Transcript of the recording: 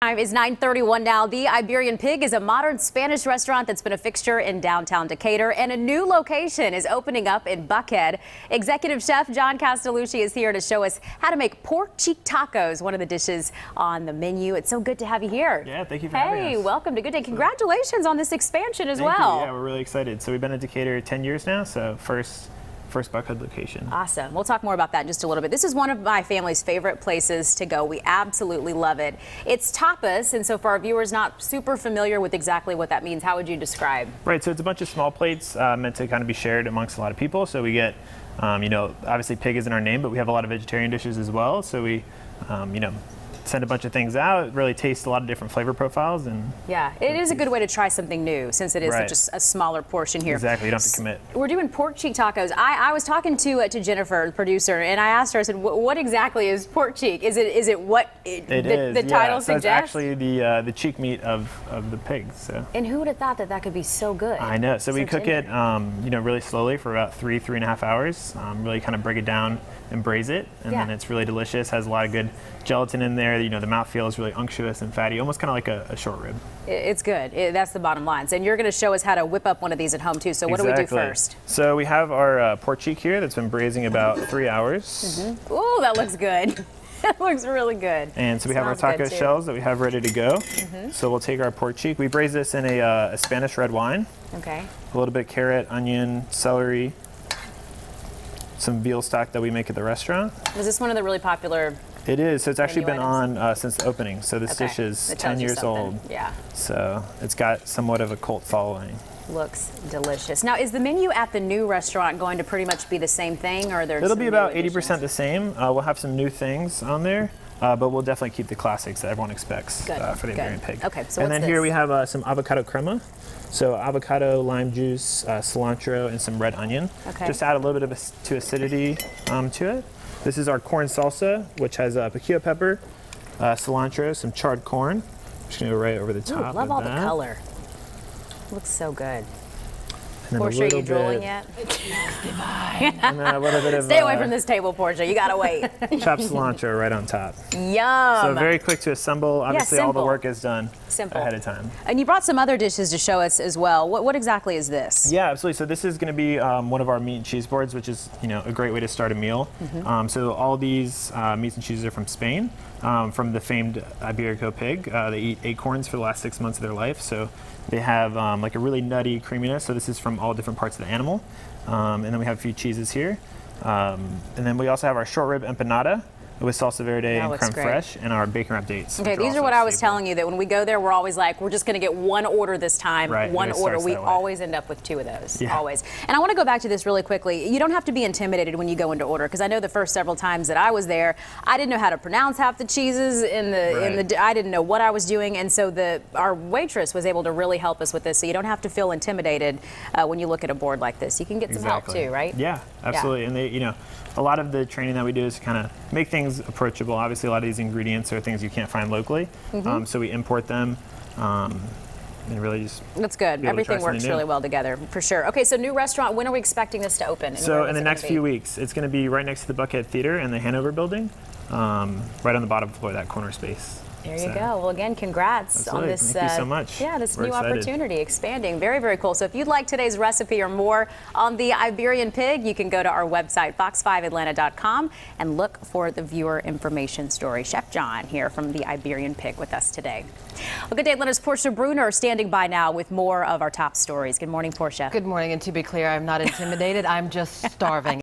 Time is 9:31 now. The Iberian Pig is a modern Spanish restaurant that's been a fixture in downtown Decatur, and a new location is opening up in Buckhead. Executive Chef John Castellucci is here to show us how to make pork cheek tacos, one of the dishes on the menu. It's so good to have you here. Yeah, thank you for having us. Hey, welcome to Good Day. Congratulations on this expansion as Thank well. you. Yeah, we're really excited. So we've been in Decatur 10 years now, so first Buckhead location. Awesome. We'll talk more about that in just a little bit. This is one of my family's favorite places to go. We absolutely love it. It's tapas, and so for our viewers not super familiar with exactly what that means, how would you describe? Right, so it's a bunch of small plates meant to kind of be shared amongst a lot of people. So we get, obviously pig is in our name, but we have a lot of vegetarian dishes as well. So we, send a bunch of things out, really taste a lot of different flavor profiles. And yeah, it is a good way to try something new since it is such a smaller portion here. Exactly, you don't have to commit. We're doing pork cheek tacos. I was talking to Jennifer, the producer, and I asked her, I said, what exactly is pork cheek? Is it what the title so suggests? It's actually the cheek meat of the pig. So. And who would have thought that could be so good? I know. So we cook it, really slowly for about 3.5 hours. Really kind of break it down and braise it, and then it's really delicious. Has a lot of good gelatin in there. The mouthfeel is really unctuous and fatty, almost kind of like a short rib. It's good. That's the bottom line. And you're going to show us how to whip up one of these at home too. So what do we do first? So we have our pork cheek here that's been braising about 3 hours. Ooh, that looks good. That looks really good. And so we have our taco shells that we have ready to go. So we'll take our pork cheek. We braise this in a Spanish red wine. Okay. A little bit of carrot, onion, celery, some veal stock that we make at the restaurant. Was this one of the really popular? It is. So it's actually been on since the opening. So this dish is 10 years old. Yeah. So it's got somewhat of a cult following. Looks delicious. Now, is the menu at the new restaurant going to pretty much be the same thing, or It'll be about 80% the same. We'll have some new things on there, but we'll definitely keep the classics that everyone expects for the Iberian Pig. Okay, so and then here we have some avocado crema. So avocado, lime juice, cilantro, and some red onion. Okay. Just add a little bit of acidity to it. This is our corn salsa, which has piquillo pepper, cilantro, some charred corn. I'm just gonna go right over the top. Ooh, love all the color. Looks so good. And Portia, are you drooling yet? And then a little bit of stay away from this table, Portia. You gotta wait. Chopped cilantro right on top. Yum. So very quick to assemble. Obviously, all the work is done ahead of time. And you brought some other dishes to show us as well. What exactly is this? Yeah, absolutely. So this is going to be one of our meat and cheese boards, which is a great way to start a meal. So all these meats and cheeses are from Spain, from the famed Iberian Pig. They eat acorns for the last 6 months of their life. So they have like a really nutty creaminess. So this is from all different parts of the animal. And then we have a few cheeses here. And then we also have our short rib empanada with salsa verde and creme fraiche, and our bacon wrapped dates. Okay, these are what I was telling you, that when we go there, we're always like, we're just going to get one order this time. Right, one order. We always end up with 2 of those. Always. And I want to go back to this really quickly. You don't have to be intimidated when you go into order, because I know the first several times that I was there, I didn't know how to pronounce half the cheeses I didn't know what I was doing, and so our waitress was able to really help us with this. So you don't have to feel intimidated when you look at a board like this. You can get some help too, right? Yeah, absolutely. And they, a lot of the training that we do is to kind of make things approachable. Obviously, a lot of these ingredients are things you can't find locally, so we import them. And really just that's good. Everything works really well together, for sure. Okay, so new restaurant. When are we expecting this to open? So in the next few weeks, it's going to be right next to the Buckhead Theater in the Hanover building, right on the bottom floor of that corner space. There you go. Well, again, congrats on this. Thank you so much. Yeah, this new opportunity, expanding. Very, very cool. So if you'd like today's recipe or more on the Iberian Pig, you can go to our website, fox5atlanta.com, and look for the viewer information story. Chef John here from the Iberian Pig with us today. Well, Good Day Atlanta's Portia Bruner standing by now with more of our top stories. Good morning, Portia. Good morning. And to be clear, I'm not intimidated. I'm just starving.